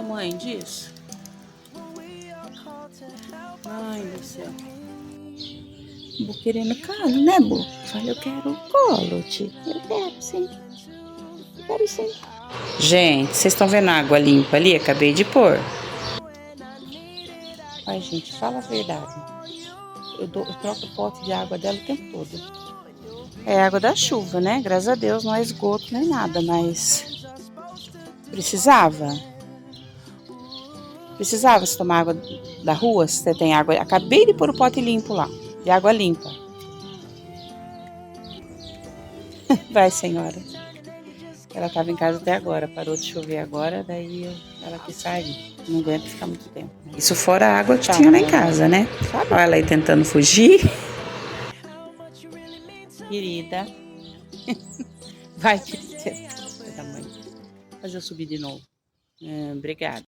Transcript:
tamanho disso? Ai, do céu. Bu querendo colo, né, Bu? Fala, eu quero colo, tio. Eu quero sim. Eu quero sim. Gente, vocês estão vendo a água limpa ali? Acabei de pôr. Ai, gente, fala a verdade. Eu troco o pote de água dela o tempo todo. É água da chuva, né? Graças a Deus não é esgoto nem nada, mas precisava. Precisava se tomar água da rua, se você tem água. Acabei de pôr o pote limpo lá, de água limpa. Vai, senhora. Ela estava em casa até agora, parou de chover agora, daí ela quis sair. Não aguenta ficar muito tempo. Isso fora a água que tinha lá em casa, né? Olha ela aí tentando fugir. Querida. Vai, querida. Fazer eu subir de novo. Obrigada.